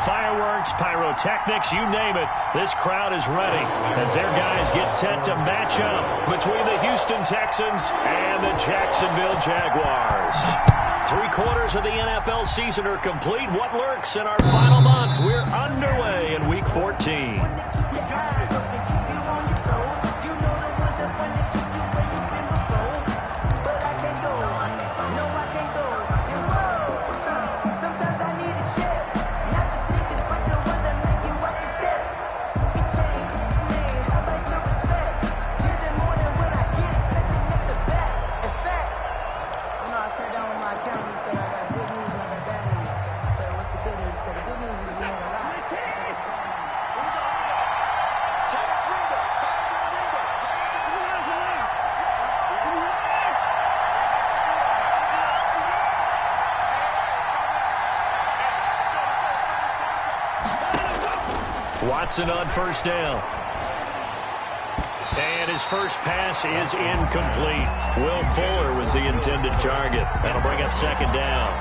fireworks, pyrotechnics, you name it. This crowd is ready as their guys get set to match up between the Houston Texans and the Jacksonville Jaguars. 3/4 of the NFL season are complete. What lurks in our final month? We're underway in Week 14. Watson on first down. And his first pass is incomplete. Will Fuller was the intended target. That'll bring up second down.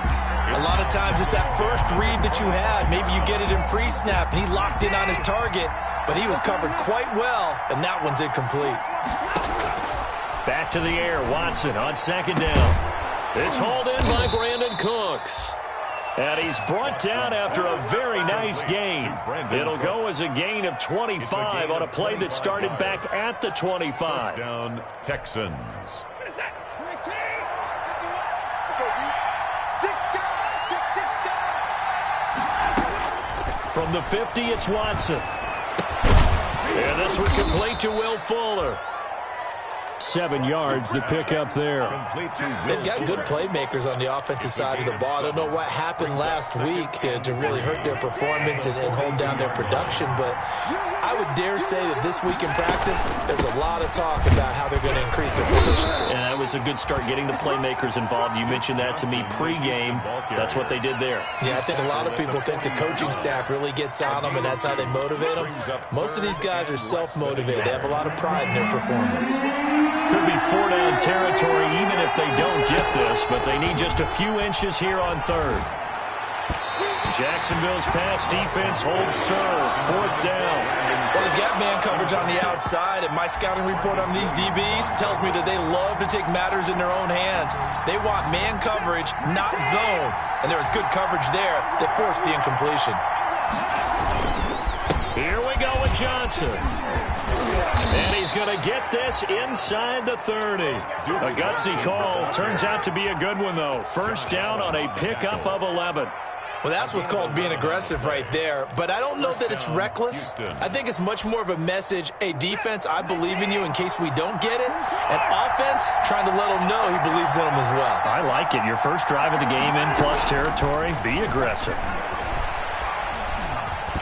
A lot of times it's that first read that you had. Maybe you get it in pre-snap, and he locked in on his target, but he was covered quite well, and that one's incomplete. Back to the air. Watson on second down. It's hauled in by Brandon Cooks. And he's brought down after a very nice gain. It'll go as a gain of 25 on a play that started back at the 25. First down, Texans. From the 50, it's Watson. And this one complete to Will Fuller. 7 yards, the pickup there. They've got good playmakers on the offensive side of the ball. I don't know what happened last week to really hurt their performance and hold down their production, but I would dare say that this week in practice, there's a lot of talk about how they're going to increase their proficiency. And that was a good start getting the playmakers involved. You mentioned that to me pregame. That's what they did there. Yeah, I think a lot of people think the coaching staff really gets on them, and that's how they motivate them. Most of these guys are self-motivated. They have a lot of pride in their performance. Could be 4-down territory even if they don't get this, but they need just a few inches here on third. Jacksonville's pass defense holds serve. 4th down. Well, they've got man coverage on the outside, and my scouting report on these DBs tells me that they love to take matters in their own hands. They want man coverage, not zone. And there was good coverage there that forced the incompletion. Here we go with Johnson. And he's going to get this inside the 30. A gutsy call. Turns out to be a good one, though. First down on a pickup of 11. Well, that's what's called being aggressive right there. But I don't know that it's reckless. I think it's much more of a message, hey, defense, I believe in you in case we don't get it. And offense, trying to let him know he believes in them as well. I like it. Your first drive of the game in plus territory. Be aggressive.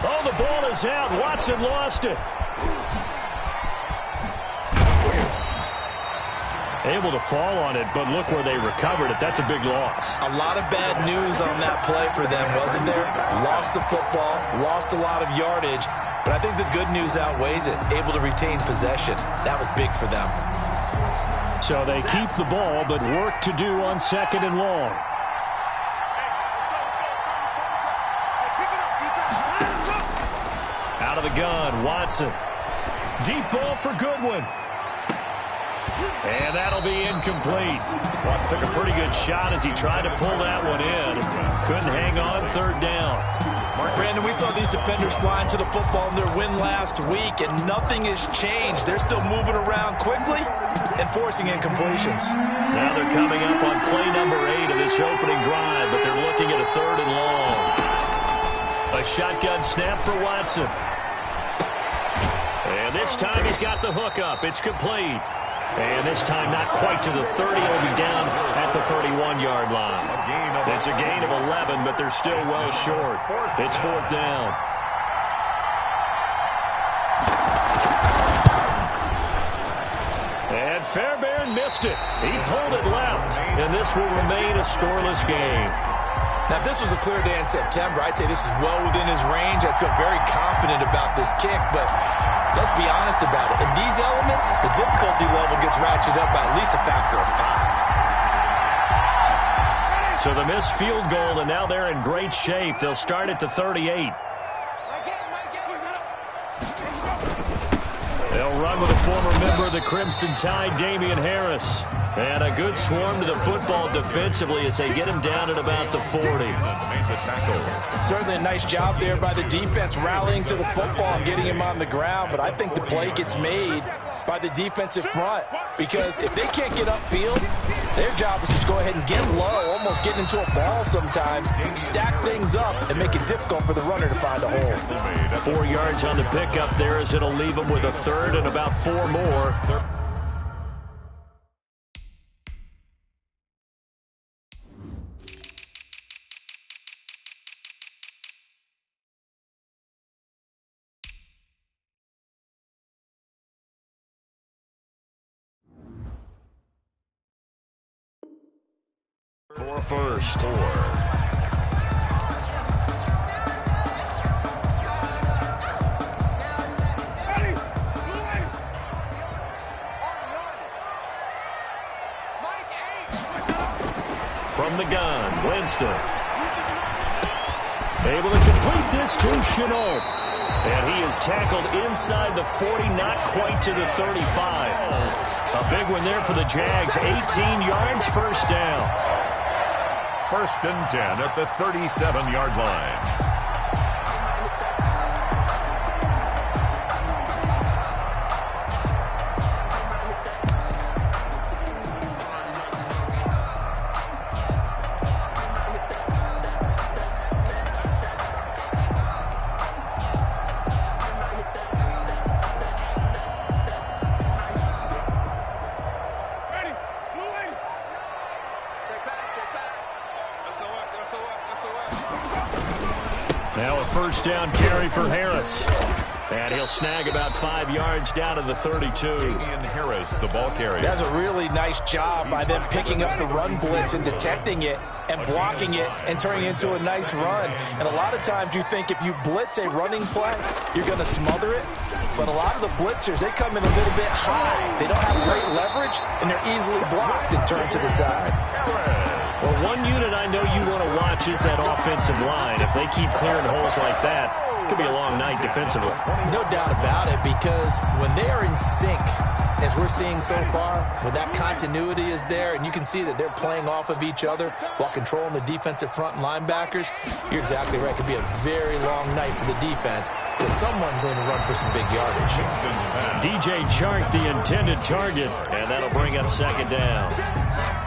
Oh, the ball is out. Watson lost it. Able to fall on it, but look where they recovered it. That's a big loss. A lot of bad news on that play for them, wasn't there? Lost the football, lost a lot of yardage, but I think the good news outweighs it. Able to retain possession. That was big for them. So they keep the ball, but work to do on 2nd and long. Out of the gun, Watson. Deep ball for Goodwin. And that'll be incomplete. Took a pretty good shot as he tried to pull that one in. Couldn't hang on 3rd down. Brandon, we saw these defenders flying to the football in their win last week, and nothing has changed. They're still moving around quickly and forcing incompletions. Now they're coming up on play number 8 of this opening drive, but they're looking at a 3rd and long. A shotgun snap for Watson. And this time he's got the hookup. It's complete. And this time not quite to the 30. It'll be down at the 31-yard line. It's a gain of 11, but they're still well short. It's 4th down. And Fairbairn missed it. He pulled it left, and this will remain a scoreless game. Now, if this was a clear day in September, I'd say this is well within his range. I feel very confident about this kick, but let's be honest about it. In these elements, the difficulty level gets ratcheted up by at least a factor of 5. So the missed field goal, and now they're in great shape. They'll start at the 38. They'll run with a former member of the Crimson Tide, Damian Harris. And a good swarm to the football defensively as they get him down at about the 40. Certainly a nice job there by the defense rallying to the football and getting him on the ground. But I think the play gets made by the defensive front, because if they can't get upfield, their job is to go ahead and get low, almost get into a ball sometimes, stack things up, and make it difficult for the runner to find a hole. 4 yards on the pickup there as it'll leave them with a third and about 4 more. For first. From the gun, Winston. Able to complete this to Chenault. And he is tackled inside the 40, not quite to the 35. A big one there for the Jags. 18 yards, first down. First and 10 at the 37-yard line. Now a first down carry for Harris. And he'll snag about 5 yards down to the 32. Damian Harris, the ball carrier. That's a really nice job by them picking up the run blitz and detecting it and blocking it and turning it into a nice run. And a lot of times you think if you blitz a running play, you're going to smother it. But a lot of the blitzers, they come in a little bit high. They don't have great leverage, and they're easily blocked and turned to the side. Well, one unit I know you want to watch is that offensive line. If they keep clearing holes like that, it could be a long night defensively. No doubt about it, because when they are in sync, as we're seeing so far, when that continuity is there, and you can see that they're playing off of each other while controlling the defensive front and linebackers, you're exactly right. It could be a very long night for the defense, because someone's going to run for some big yardage. DJ Chark, the intended target, and that'll bring up second down.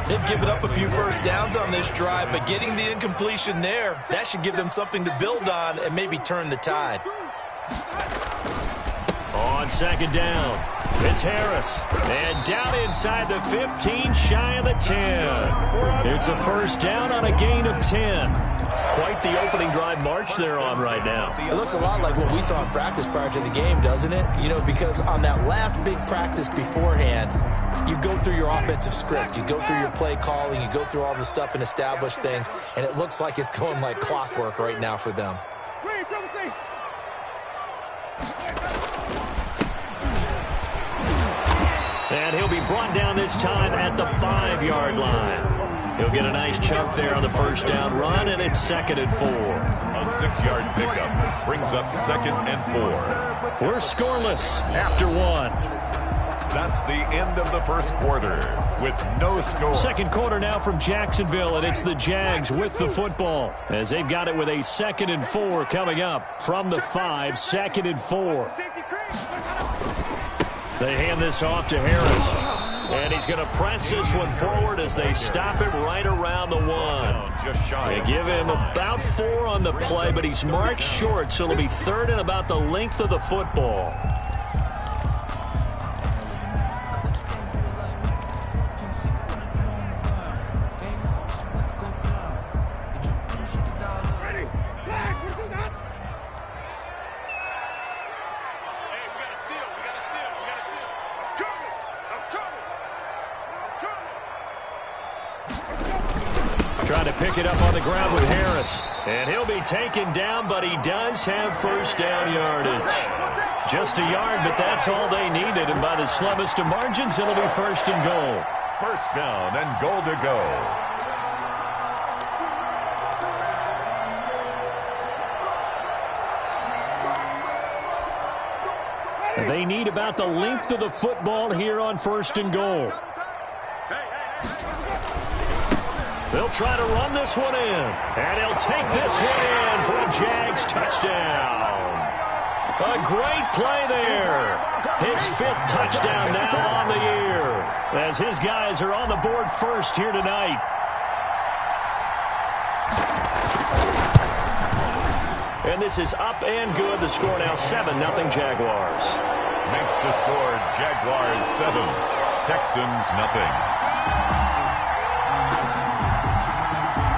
They've given up a few first downs on this drive, but getting the incompletion there, that should give them something to build on and maybe turn the tide. On second down, it's Harris. And down inside the 15, shy of the 10. It's a first down on a gain of 10. Quite the opening drive march they're on right now. It looks a lot like what we saw in practice prior to the game, doesn't it? You know, because on that last big practice beforehand, you go through your offensive script, you go through your play calling, you go through all the stuff and establish things, and it looks like it's going like clockwork right now for them. And he'll be brought down this time at the 5-yard line. He'll get a nice chunk there on the first down run, and it's second and 4. A 6-yard pickup brings up second and 4. We're scoreless after 1. That's the end of the first quarter with no score. Second quarter now from Jacksonville, and it's the Jags with the football as they've got it with a second and 4 coming up from the 5, second and 4. They hand this off to Harris. And he's going to press this one forward as they stop it right around the 1. They give him about 4 on the play, but he's marked short, so it'll be third and about the length of the football. Trying to pick it up on the ground with Harris. And he'll be taken down, but he does have first down yardage. Just a yard, but that's all they needed. And by the slimmest of margins, it'll be first and goal. First down and goal to go. They need about the length of the football here on 1st and goal. They'll try to run this one in. And he'll take this one in for a Jags touchdown. A great play there. His 5th touchdown now on the year, as his guys are on the board first here tonight. And this is up and good. The score now 7-0 Jaguars. Makes the score Jaguars 7, Texans nothing.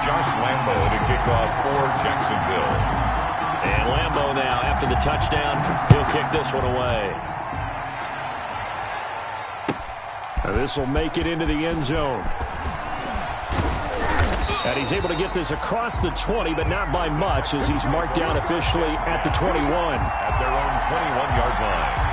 Josh Lambo to kick off for Jacksonville. And Lambo now, after the touchdown, he'll kick this one away. This will make it into the end zone. And he's able to get this across the 20, but not by much, as he's marked down officially at the 21. At their own 21-yard line.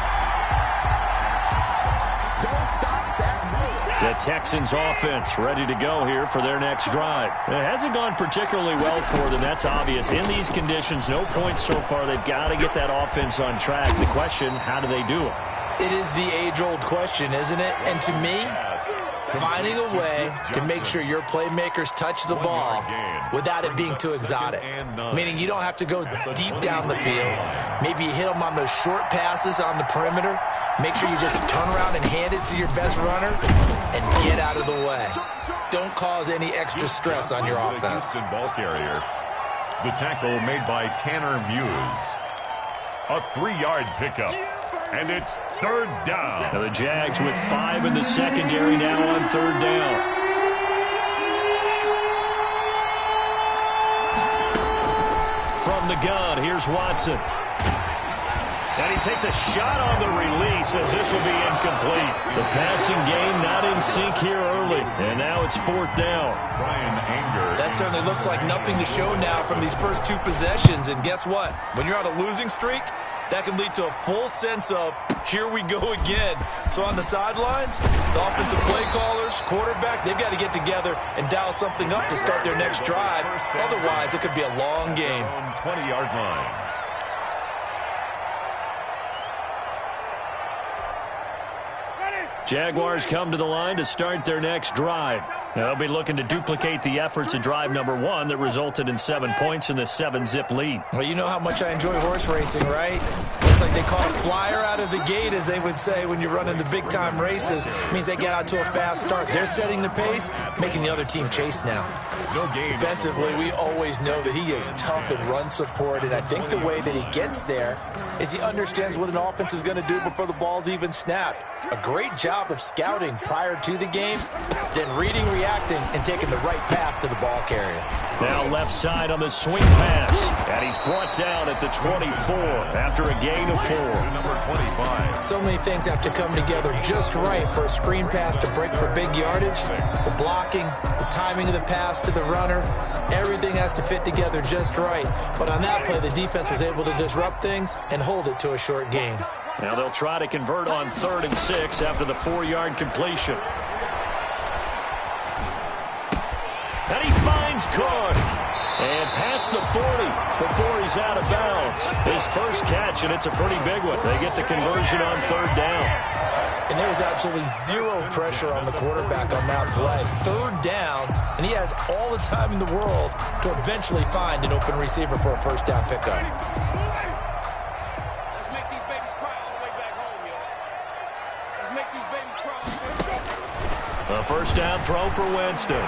The Texans offense ready to go here for their next drive. It hasn't gone particularly well for them, that's obvious. In these conditions, no points so far. They've got to get that offense on track. The question, how do they do it? It is the age-old question, isn't it? And to me, finding a way to make sure your playmakers touch the ball without it being too exotic. Meaning you don't have to go deep down the field. Maybe you hit them on those short passes on the perimeter. Make sure you just turn around and hand it to your best runner and get out of the way. Don't cause any extra stress on your offense. The Houston ball carrier. The tackle made by Tanner Muse. A 3-yard pickup. And it's 3rd down. Now the Jags with 5 in the secondary now on 3rd down. From the gun, here's Watson. And he takes a shot on the release, as this will be incomplete. The passing game not in sync here early. And now it's 4th down. Brian Anger. That certainly looks like nothing to show now from these first 2 possessions. And guess what? When you're on a losing streak, that can lead to a full sense of, here we go again. So on the sidelines, the offensive play callers, quarterback, they've got to get together and dial something up to start their next drive. Otherwise, it could be a long game. 20-yard line. Jaguars come to the line to start their next drive. Now they'll be looking to duplicate the efforts of drive number 1 that resulted in 7 points in the 7-zip lead. Well, you know how much I enjoy horse racing, right? Looks like they caught a flyer out of the gate, as they would say when you're running the big-time races. It means they get out to a fast start. They're setting the pace, making the other team chase now. No gain. Defensively, we always know that he is tough in run support, and I think the way that he gets there is he understands what an offense is going to do before the ball's even snapped. A great job of scouting prior to the game, then reading, reacting, and taking the right path to the ball carrier. Now left side on the swing pass, and he's brought down at the 24 after a gain of 4. Number 25. So many things have to come together just right for a screen pass to break for big yardage. The blocking, the timing of the pass to the runner, everything has to fit together just right. But on that play, the defense was able to disrupt things and hold it to a short gain. Now they'll try to convert on 3rd and 6 after the 4-yard completion. And he finds Cook. And past the 40 before he's out of bounds. His first catch, and it's a pretty big one. They get the conversion on 3rd down. And there was absolutely zero pressure on the quarterback on that play. 3rd down, and he has all the time in the world to eventually find an open receiver for a 1st down pickup. Let's make these babies cry all the way back home, yo. Let's make these babies cry all the way back home. A 1st down throw for Winston.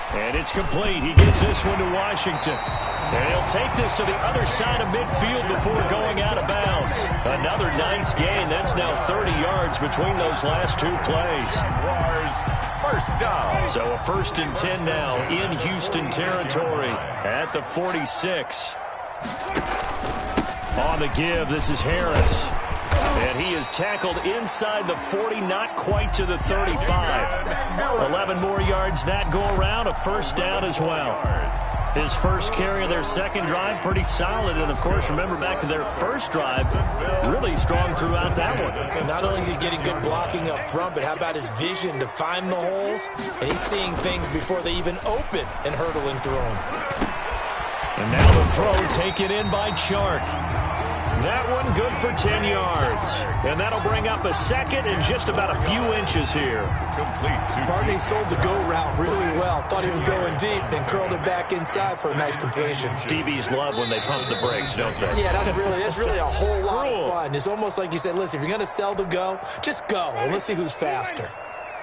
And it's complete. He gets this one to Washington. And he'll take this to the other side of midfield before going out of bounds. Another nice gain. That's now 30 yards between those last 2 plays. Jaguars, 1st down. So a 1st and 10 now in Houston territory at the 46. On the give, this is Harris. And he is tackled inside the 40, not quite to the 35. 11 more yards that go around, a 1st down as well. His first carry of their 2nd drive, pretty solid. And, of course, remember back to their 1st drive, really strong throughout that one. Not only is he getting good blocking up front, but how about his vision to find the holes? And he's seeing things before they even open and hurtling through them. And now the throw taken in by Chark. That one good for 10 yards. And that'll bring up a second and just about a few inches here. Barney sold the go route really well. Thought he was going deep and curled it back inside for a nice completion. DBs love when they pump the brakes, don't they? Yeah, that's really a whole lot of fun. It's almost like you said, listen, if you're going to sell the go, just go. And let's see who's faster.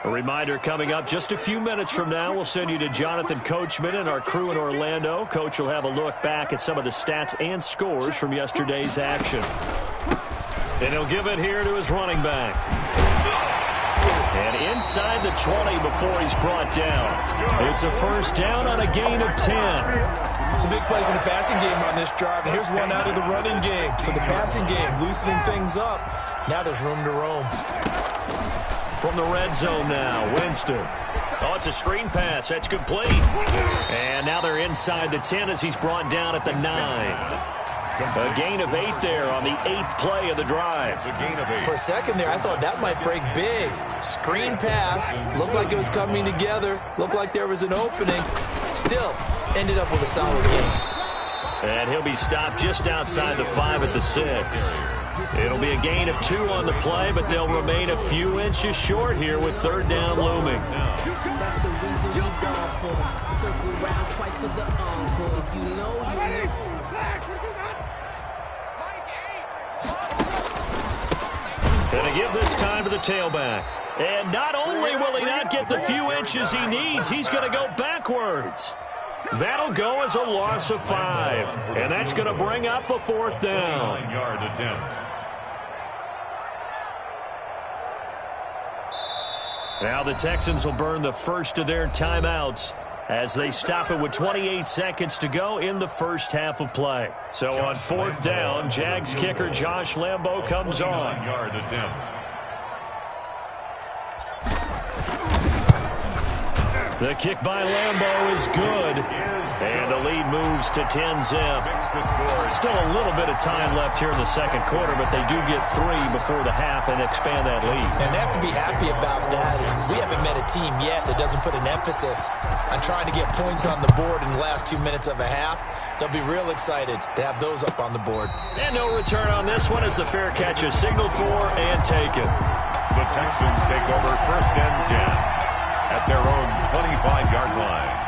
A reminder coming up just a few minutes from now, we'll send you to Jonathan Coachman and our crew in Orlando. Coach will have a look back at some of the stats and scores from yesterday's action. And he'll give it here to his running back. And inside the 20 before he's brought down. It's a first down on a gain of 10. Some big plays in the passing game on this drive, and here's one out of the running game. So the passing game loosening things up. Now there's room to roam. From the red zone now, Winston. Oh, it's a screen pass. That's complete. And now they're inside the 10 as he's brought down at the 9. A gain of 8 there on the 8th play of the drive. For a second there, I thought that might break big. Screen pass. Looked like it was coming together. Looked like there was an opening. Still, ended up with a solid gain. And he'll be stopped just outside the 5 at the 6. It'll be a gain of 2 on the play, but they'll remain a few inches short here with third down looming. That's the reason we gone for. Circle round twice to the encore. If you know, you know. Gonna give this time to the tailback. And not only will he not get the few inches he needs, he's gonna go backwards. That'll go as a loss of 5. And that's going to bring up a fourth down. 9-yard attempt. Now the Texans will burn the first of their timeouts as they stop it with 28 seconds to go in the first half of play. So on fourth down, Jags kicker Josh Lambo comes on. 9-yard attempt. The kick by Lambo is good. And the lead moves to 10-zip. Still a little bit of time left here in the second quarter, but they do get 3 before the half and expand that lead. And they have to be happy about that. And we haven't met a team yet that doesn't put an emphasis on trying to get points on the board in the last 2 minutes of a half. They'll be real excited to have those up on the board. And no return on this one as the fair catch is signaled for and taken. The Texans take over first and 10 at their own 25-yard line.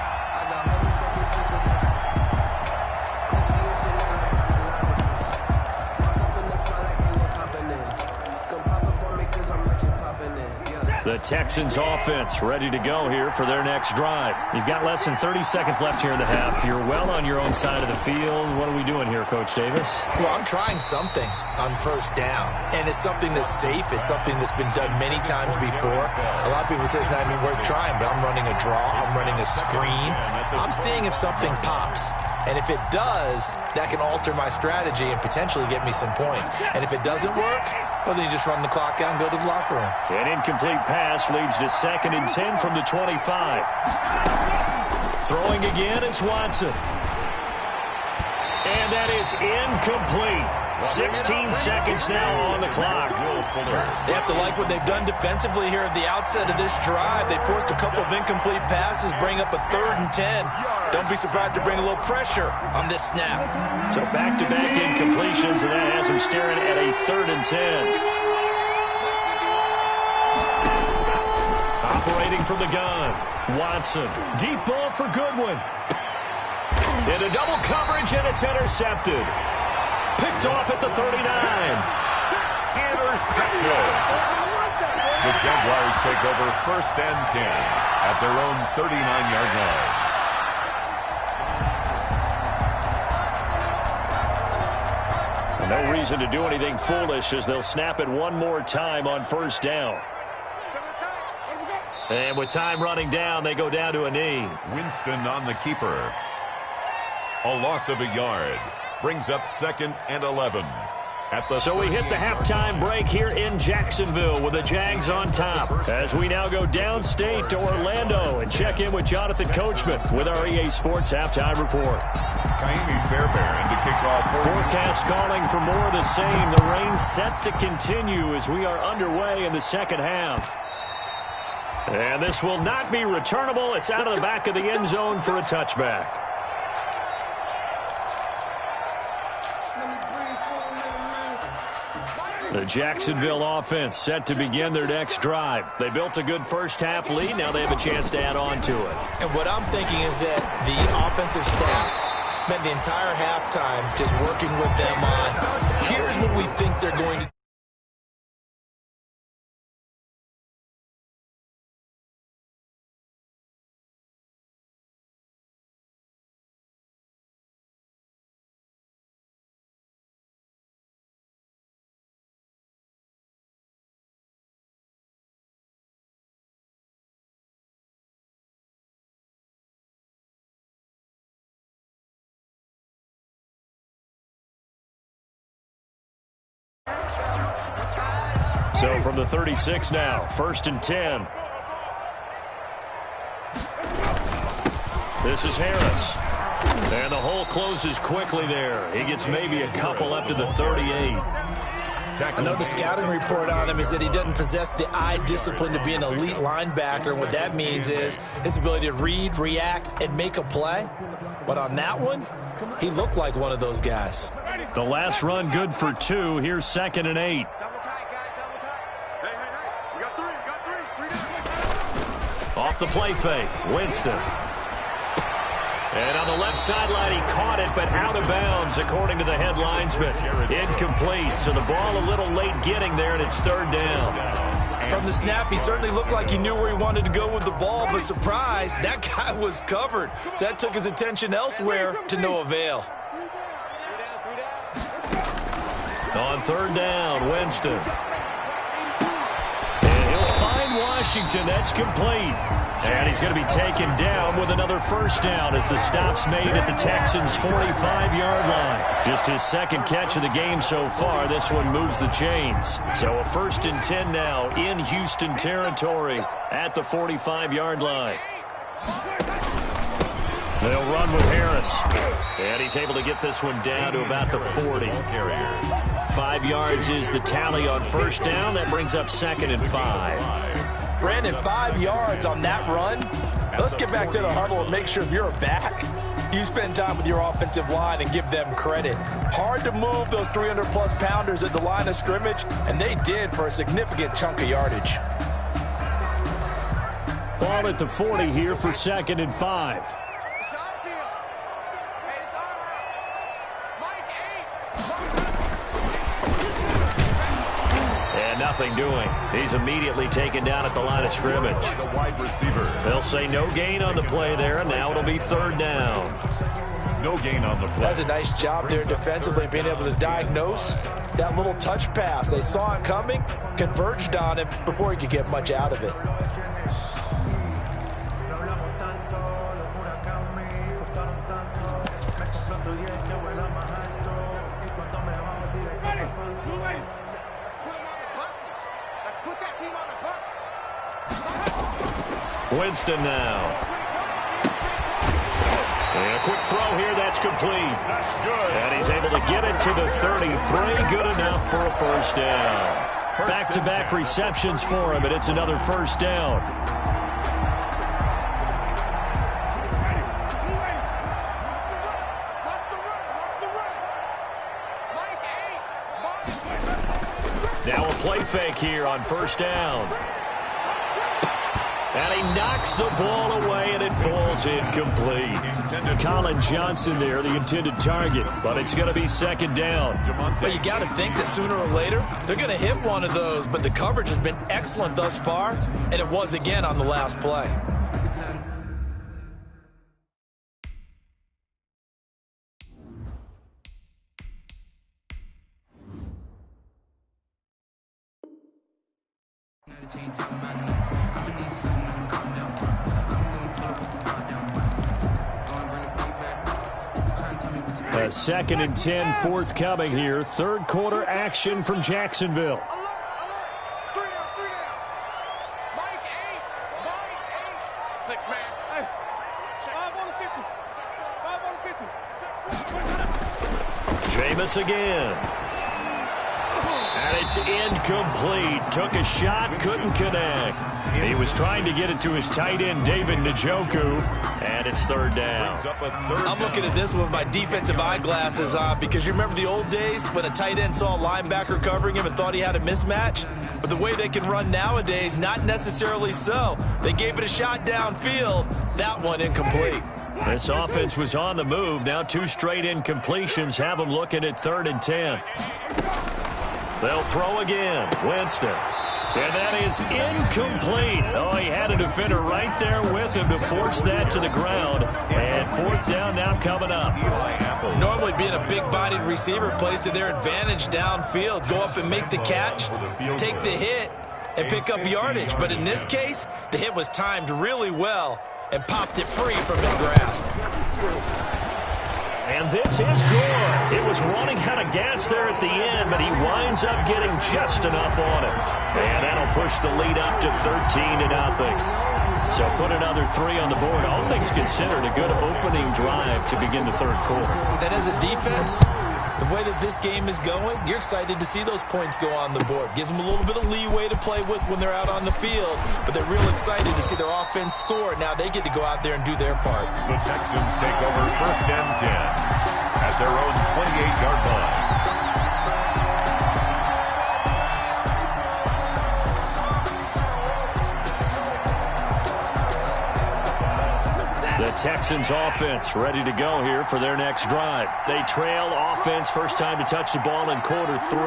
The Texans offense ready to go here for their next drive. You've got less than 30 seconds left here in the half. You're well on your own side of the field. What are we doing here, Coach Davis? Well, I'm trying something on first down, and it's something that's safe. It's something that's been done many times before. A lot of people say it's not even worth trying, but I'm running a draw. I'm running a screen. I'm seeing if something pops. And if it does, that can alter my strategy and potentially get me some points. And if it doesn't work, well, then you just run the clock out and go to the locker room. An incomplete pass leads to 2nd and 10 from the 25. Throwing again is Watson. And that is incomplete. 16 seconds now on the clock. They have to like what they've done defensively here at the outset of this drive. They forced a couple of incomplete passes, bring up a 3rd and 10. Don't be surprised to bring a little pressure on this snap. So back-to-back incompletions, and that has him staring at a 3rd and 10. Operating from the gun, Watson. Deep ball for Goodwin. Into double coverage, and it's intercepted. Picked off at the 39. Intercepted. The Jaguars take over first and 10 at their own 39-yard line. No reason to do anything foolish as they'll snap it one more time on first down. And with time running down, they go down to a knee. Winston on the keeper. A loss of a yard. Brings up 2nd and 11. So we hit the halftime break here in Jacksonville with the Jags on top. As we now go downstate to Orlando and check in with Jonathan Coachman with our EA Sports Halftime Report. Kaimi Fairbairn to kick off. Forecast calling for more of the same. The rain set to continue as we are underway in the second half. And this will not be returnable. It's out of the back of the end zone for a touchback. The Jacksonville offense set to begin their next drive. They built a good first-half lead. Now they have a chance to add on to it. And what I'm thinking is that the offensive staff spent the entire halftime just working with them on, here's what we think they're going to do. So from the 36 now, 1st and 10. This is Harris. And the hole closes quickly there. He gets maybe a couple up to the 38. I know the scouting report on him is that he doesn't possess the eye discipline to be an elite linebacker. And what that means is his ability to read, react, and make a play. But on that one, he looked like one of those guys. The last run good for 2. Here's 2nd and 8. Off the play fake, Winston. And on the left sideline, he caught it, but out of bounds, according to the head linesman. Incomplete, so the ball a little late getting there, and it's 3rd down. From the snap, he certainly looked like he knew where he wanted to go with the ball, but surprise, that guy was covered. So that took his attention elsewhere to no avail. On 3rd down, Winston. And he'll find Washington. That's complete. And he's going to be taken down with another 1st down as the stop's made at the Texans' 45-yard line. Just his 2nd catch of the game so far. This one moves the chains. So a 1st and 10 now in Houston territory at the 45-yard line. They'll run with Harris. And he's able to get this one down to about the 40. 5 yards is the tally on 1st down. That brings up 2nd and 5. Brandon, 5 yards on that run. Let's get back to the huddle and make sure if you're a back, you spend time with your offensive line and give them credit. Hard to move those 300-plus pounders at the line of scrimmage, and they did for a significant chunk of yardage. Ball at the 40 here for 2nd and 5. Nothing doing. He's immediately taken down at the line of scrimmage. The wide receiver. They'll say no gain on the play there, and now it'll be 3rd down. No gain on the play. That's a nice job there defensively, being able to diagnose that little touch pass. They saw it coming, converged on him before he could get much out of it. Winston now. And a quick throw here, that's complete. That's good. And he's able to get it to the 33. Good enough for a 1st down. Back-to-back receptions for him, and it's another 1st down. Now a play fake here on 1st down. And he knocks the ball away, and it falls incomplete. Colin Johnson there, the intended target, but it's going to be 2nd down. But you got to think that sooner or later, they're going to hit one of those, but the coverage has been excellent thus far, and it was again on the last play. A 2nd and 10 forthcoming here. 3rd quarter action from Jacksonville. Jameis again. And it's incomplete. Took a shot, couldn't connect. He was trying to get it to his tight end, David Njoku, and it's third down. I'm looking at this with my defensive eyeglasses on because you remember the old days when a tight end saw a linebacker covering him and thought he had a mismatch? But the way they can run nowadays, not necessarily so. They gave it a shot downfield. That one incomplete. This offense was on the move. Now 2 straight incompletions have them looking at 3rd and 10. They'll throw again. Winston. And that is incomplete. Oh, he had a defender right there with him to force that to the ground. And 4th down now coming up. Normally being a big-bodied receiver plays to their advantage downfield. Go up and make the catch, take the hit, and pick up yardage. But in this case, the hit was timed really well and popped it free from his grasp. And this is good. It was running out of gas there at the end, but he winds up getting just enough on it. And that'll push the lead up to 13-0. So put another 3 on the board. All things considered, a good opening drive to begin the 3rd quarter. And as a defense, the way that this game is going, you're excited to see those points go on the board. Gives them a little bit of leeway to play with when they're out on the field, but they're real excited to see their offense score. Now they get to go out there and do their part. The Texans take over 1st and 10 at their own 28-yard line. The Texans offense ready to go here for their next drive. They trail offense, first time to touch the ball in quarter 3,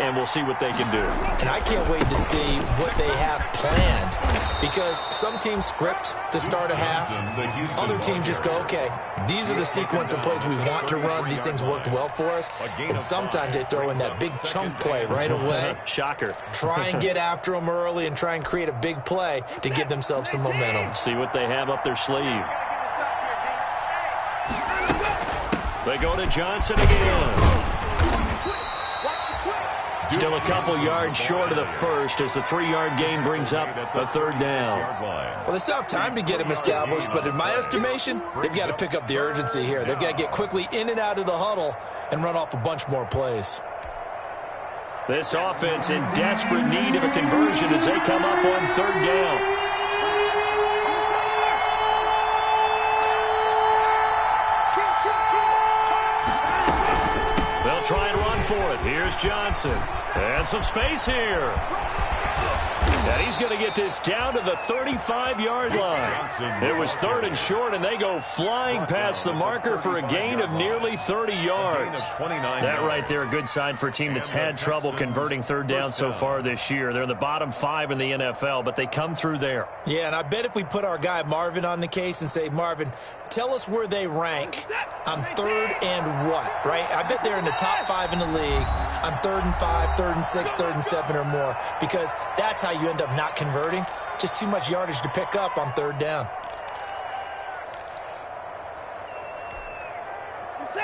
and we'll see what they can do. And I can't wait to see what they have planned, because some teams script to start a half. Other teams just go, okay, these are the sequence of plays we want to run. These things worked well for us. And sometimes they throw in that big chunk play right away. Shocker. Try and get after them early and try and create a big play to give themselves some momentum. See what they have up their sleeve. They go to Johnson again. Still a couple yards short of the first as the 3-yard gain brings up a 3rd down. Well, they still have time to get him established, but in my estimation, they've got to pick up the urgency here. They've got to get quickly in and out of the huddle and run off a bunch more plays. This offense in desperate need of a conversion as they come up on 3rd down. They'll try and run for it. Here's Johnson. And some space here. And he's going to get this down to the 35-yard line. It was 3rd and short, and they go flying past the marker for a gain of nearly 30 yards. That right there, a good sign for a team that's had trouble converting 3rd down so far this year. They're in the bottom 5 in the NFL, but they come through there. Yeah, and I bet if we put our guy Marvin on the case and say, Marvin, tell us where they rank on 3rd and what, right? I bet they're in the top 5 in the league on 3rd and 5, 3rd and 6, 3rd and 7 or more, because that's how you end up not converting. Just too much yardage to pick up on 3rd down.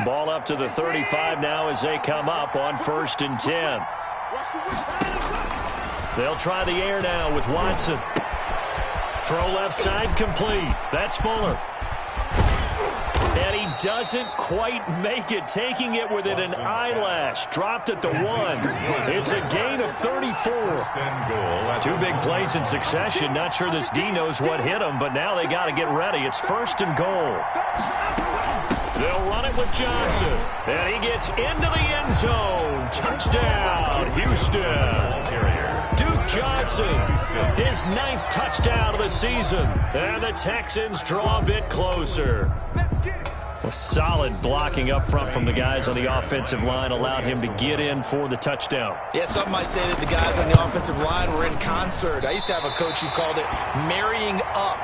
Ball up to the 35 now as they come up on 1st and 10. They'll try the air now with Watson. Throw left side complete. That's Fuller. And he doesn't quite make it, taking it within an eyelash. Dropped at the 1. It's a gain of 34. 2 big plays in succession. Not sure this D knows what hit him, but now they got to get ready. It's 1st and goal. They'll run it with Johnson. And he gets into the end zone. Touchdown, Houston. Duke Johnson, his 9th touchdown of the season. And the Texans draw a bit closer. A solid blocking up front from the guys on the offensive line allowed him to get in for the touchdown. Yeah, some might say that the guys on the offensive line were in concert. I used to have a coach who called it marrying up,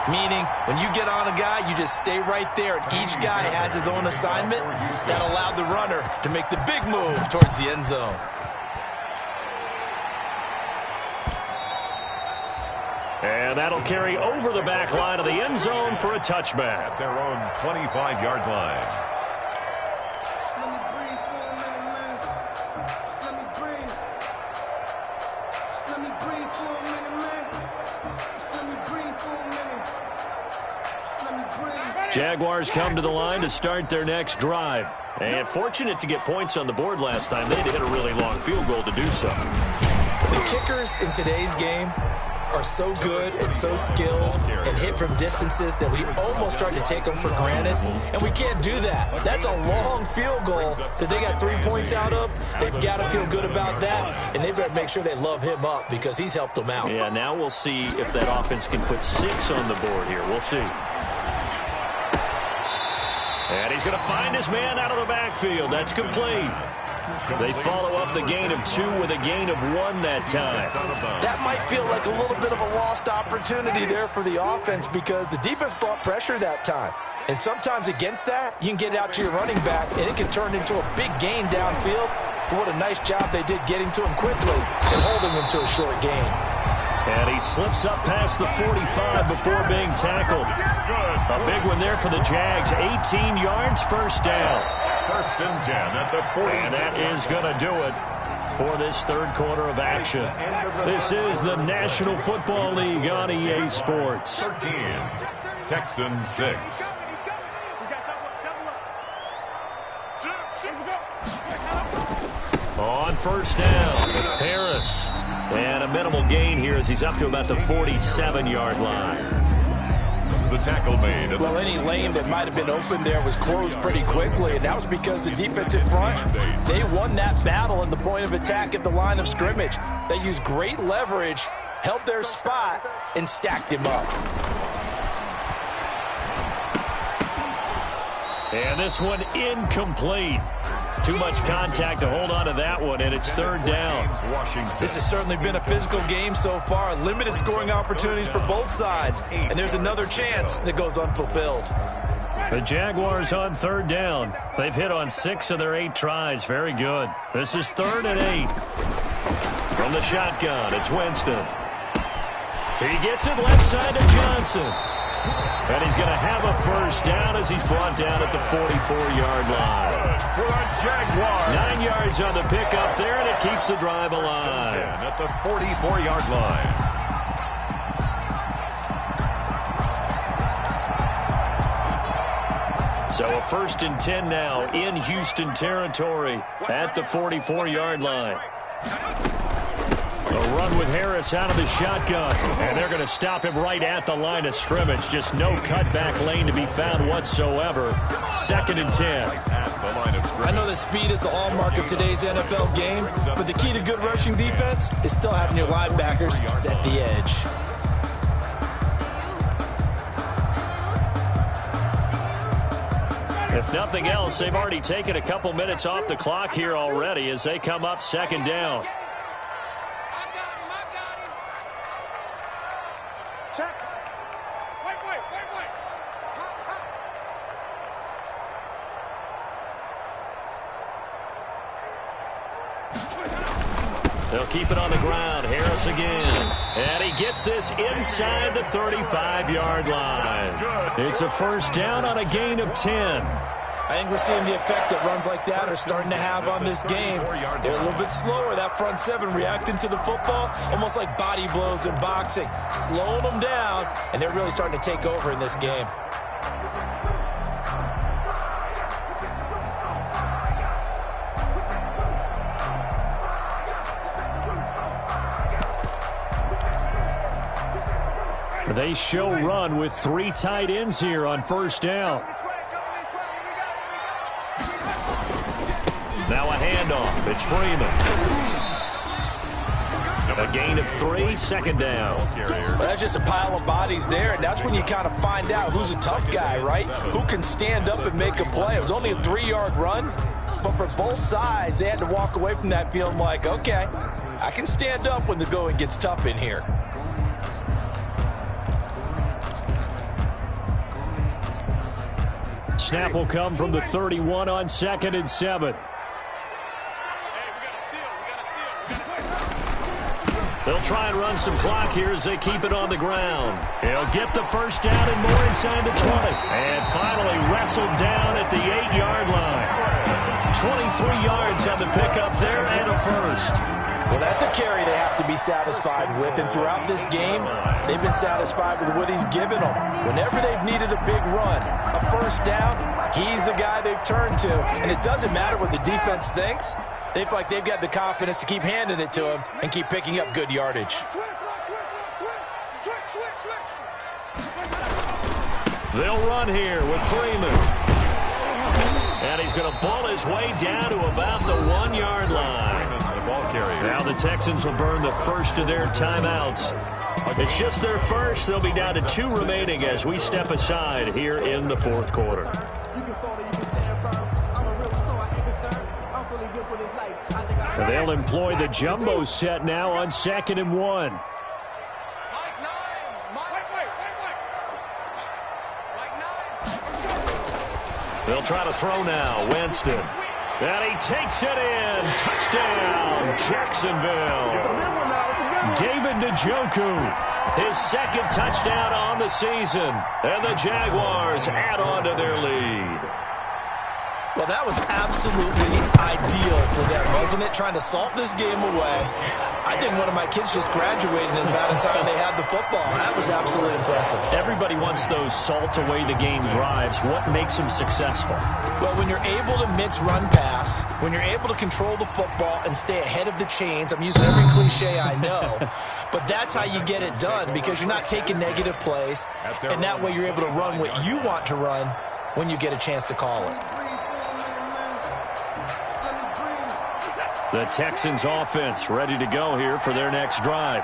meaning when you get on a guy, you just stay right there, and each guy has his own assignment. That allowed the runner to make the big move towards the end zone. And that'll carry over the back line of the end zone for a touchback. At their own 25-yard line. Jaguars come to the line to start their next drive. And fortunate to get points on the board last time. They had to hit a really long field goal to do so. The kickers in today's game are so good and so skilled and hit from distances that we almost start to take them for granted, and we can't do that. That's a long field goal that they got 3 points out of. They've got to feel good about that, and they better make sure they love him up because he's helped them out. Yeah, now we'll see if that offense can put 6 on the board here. We'll see. And he's going to find his man out of the backfield. That's complete. They follow up the gain of 2 with a gain of 1 that time. That might feel like a little bit of a lost opportunity there for the offense because the defense brought pressure that time. And sometimes against that, you can get it out to your running back, and it can turn into a big gain downfield. But what a nice job they did getting to him quickly and holding him to a short gain. And he slips up past the 45 before being tackled. A big one there for the Jags. 18 yards, first down. First and 10 at the 46. And that is going to do it for this third quarter of action. This is the National Football League on EA Sports. 13, Texans 6. On first down, Harris. And a minimal gain here as he's up to about the 47-yard line. The tackle made. Well, any lane that might have been open there was closed pretty quickly, and that was because the defensive front, they won that battle at the point of attack at the line of scrimmage. They used great leverage, held their spot, and stacked him up. And this one incomplete. Too much contact to hold on to that one, and it's third down. This has certainly been a physical game so far. Limited scoring opportunities for both sides, and there's another chance that goes unfulfilled. The Jaguars on third down. They've hit on 6 of their 8 tries. Very good. This is 3rd and 8. From the shotgun, it's Winston. He gets it left side to Johnson. And he's going to have a first down as he's brought down at the 44-yard line. For the Jaguars. 9 yards on the pickup there, and it keeps the drive alive. At the 44-yard line. So a 1st and 10 now in Houston territory at the 44-yard line. A run with Harris out of the shotgun, and they're going to stop him right at the line of scrimmage. Just no cutback lane to be found whatsoever. 2nd and 10. I know that speed is the hallmark of today's NFL game, but the key to good rushing defense is still having your linebackers set the edge. If nothing else, they've already taken a couple minutes off the clock here already as they come up 2nd down. They'll keep it on the ground. Harris again. And he gets this inside the 35-yard line. It's a first down on a gain of 10. I think we're seeing the effect that runs like that are starting to have on this game. They're a little bit slower, that front 7 reacting to the football, almost like body blows in boxing, slowing them down, and they're really starting to take over in this game. They show run with 3 tight ends here on first down. Now a handoff. It's Freeman. A gain of 3, 2nd down. Well, that's just a pile of bodies there, and that's when you kind of find out who's a tough guy, right? Who can stand up and make a play. It was only a 3-yard run, but for both sides, they had to walk away from that feeling like, okay, I can stand up when the going gets tough in here. Snap will come from the 31 on 2nd and 7. They'll try and run some clock here as they keep it on the ground. He'll get the first down and more inside the 20. And finally wrestled down at the 8-yard line. 23 yards on the pickup there and a first. Well, that's a carry they have to be satisfied with, and throughout this game, they've been satisfied with what he's given them. Whenever they've needed a big run, a first down, He's the guy they've turned to, and it doesn't matter what the defense thinks. They feel like they've got the confidence to keep handing it to him and keep picking up good yardage. They'll run here with Freeman. And he's going to ball his way down to about the 1-yard line. Now the Texans will burn the first of their timeouts. It's just their first. They'll be down to 2 remaining as we step aside here in the fourth quarter. So they'll employ the jumbo set now on 2nd and 1. They'll try to throw now. Winston. And he takes it in. Touchdown, Jacksonville. David Njoku, his 2nd touchdown on the season. And the Jaguars add on to their lead. Well, that was absolutely ideal for them, wasn't it? Trying to salt this game away. I think one of my kids just graduated in the amount of time they had the football. That was absolutely impressive. Everybody wants those salt-away-the-game drives. What makes them successful? Well, when you're able to mix run-pass, when you're able to control the football and stay ahead of the chains, I'm using every cliche I know, but that's how you get it done because you're not taking negative plays, and that way you're able to run what you want to run when you get a chance to call it. The Texans offense ready to go here for their next drive.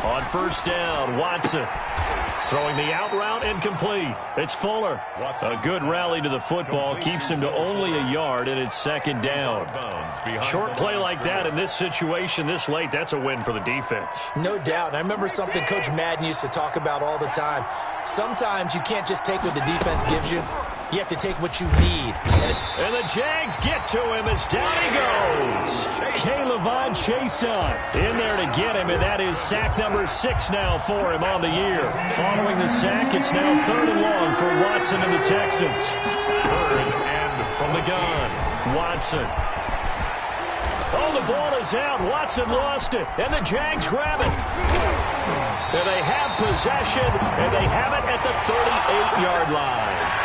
On 1st down, Watson. Throwing the out route incomplete. It's Fuller. A good rally to the football keeps him to only a yard, and it's 2nd down. Short play like that in this situation this late, that's a win for the defense. No doubt. And I remember something Coach Madden used to talk about all the time. Sometimes you can't just take what the defense gives you. You have to take what you need. And the Jags get to him as down he goes. K'Lavon Chaisson in there to get him, and that is sack number 6 now for him on the year. Following the sack, it's now 3rd and long for Watson and the Texans. 3rd and from the gun. Watson. Oh, the ball is out. Watson lost it, and the Jags grab it. And they have possession, and they have it at the 38-yard line.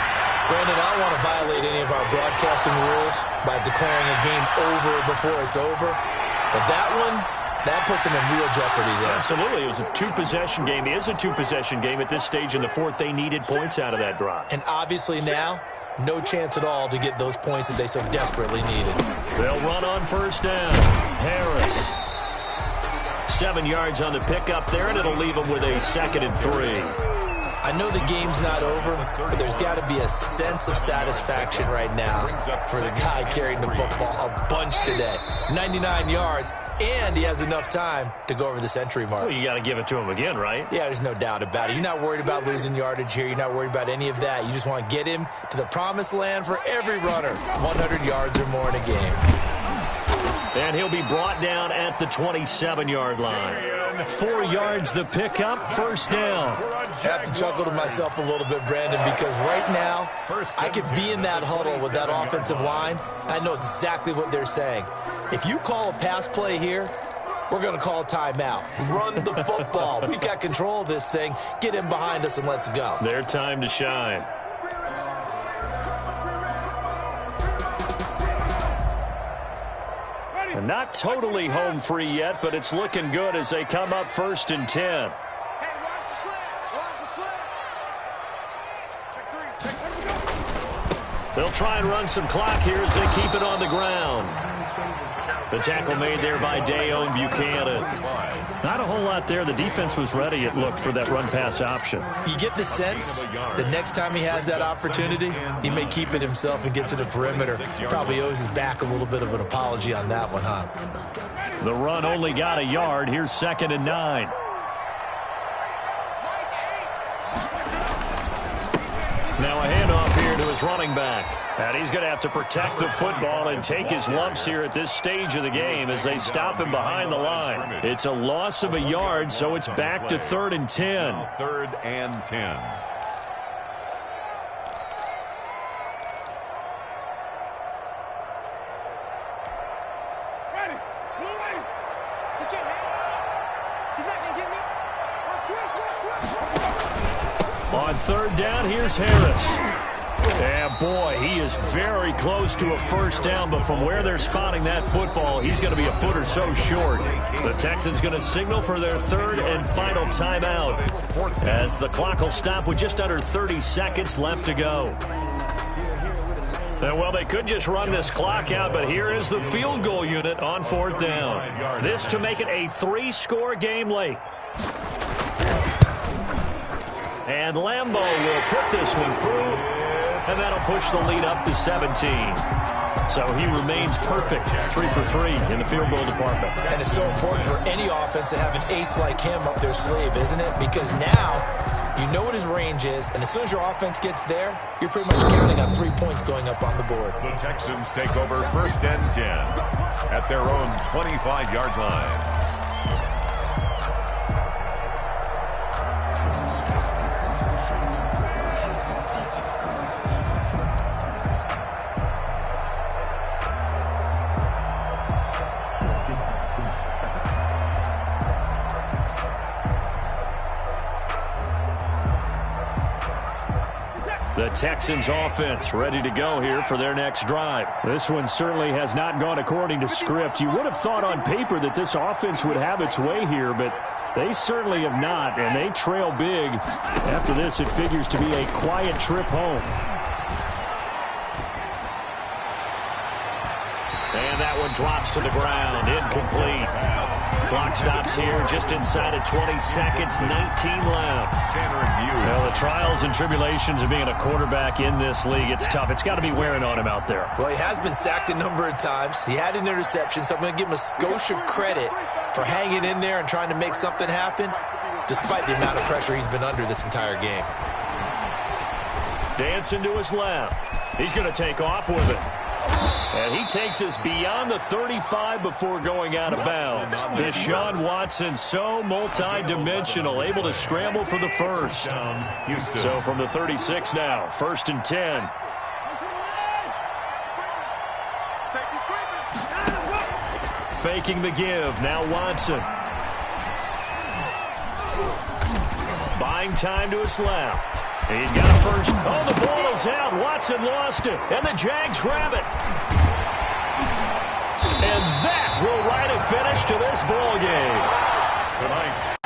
Brandon, I don't want to violate any of our broadcasting rules by declaring a game over before it's over. But that one, that puts them in real jeopardy there. Absolutely. It was a 2-possession game. It is a 2-possession game at this stage in the fourth. They needed points out of that drive. And obviously now, no chance at all to get those points that they so desperately needed. They'll run on 1st down. Harris. 7 yards on the pickup there, and it'll leave them with a 2nd and 3. I know the game's not over, but there's got to be a sense of satisfaction right now for the guy carrying the football a bunch today. 99 yards, and he has enough time to go over the century mark. Well, you got to give it to him again, right? Yeah, there's no doubt about it. You're not worried about losing yardage here. You're not worried about any of that. You just want to get him to the promised land for every runner. 100 yards or more in a game. And he'll be brought down at the 27-yard line. 4 yards the pickup, 1st down. I have to chuckle to myself a little bit, Brandon, because right now I could be in that huddle with that offensive line. I know exactly what they're saying. If you call a pass play here, we're going to call a timeout. Run the football. We've got control of this thing. Get in behind us and let's go. Their time to shine. And not totally home free yet, but it's looking good as they come up 1st and 10. They'll try and run some clock here as they keep it on the ground. The tackle made there by Dayon Buchanan. Not a whole lot there. The defense was ready, it looked, for that run-pass option. You get the sense the next time he has that opportunity, he may keep it himself and get to the perimeter. Probably owes his back a little bit of an apology on that one, huh? The run only got a yard. Here's 2nd and 9. Now a handoff here to his running back. And he's going to have to protect the football and take his lumps here at this stage of the game as they stop him behind the line. It's a loss of a yard, so it's back to 3rd and 10. 3rd and 10. On on third down, here's Harris. And boy, he is very close to a first down, but from where they're spotting that football, he's going to be a foot or so short. The Texans going to signal for their third and final timeout as the clock will stop with just under 30 seconds left to go. And, well, they could just run this clock out, but here is the field goal unit on fourth down. This to make it a 3-score game late. And Lambeau will put this one through, and that'll push the lead up to 17. So he remains perfect, 3 for 3 in the field goal department. And it's so important for any offense to have an ace like him up their sleeve, isn't it? Because now you know what his range is, and as soon as your offense gets there, you're pretty much counting on 3 points going up on the board. The Texans take over first and 10 at their own 25-yard line. The Texans offense ready to go here for their next drive. This one certainly has not gone according to script. You would have thought on paper that this offense would have its way here, but they certainly have not, and they trail big. After this, it figures to be a quiet trip home. And that one drops to the ground, incomplete. Clock stops here just inside of 20 seconds, 19 left. Well, the trials and tribulations of being a quarterback in this league, it's tough. It's got to be wearing on him out there. Well, he has been sacked a number of times. He had an interception, so I'm going to give him a skosh of credit for hanging in there and trying to make something happen, despite the amount of pressure he's been under this entire game. Dancing to his left. He's going to take off with it. And he takes us beyond the 35 before going out of bounds. Deshaun Watson, so multi-dimensional, able to scramble for the first. So from the 36 now, 1st and 10. Faking the give, now Watson. Buying time to his left. He's got a first. Oh, the ball is out. Watson lost it. And the Jags grab it. And that will write a finish to this ball game. Tonight.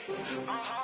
Uh-huh.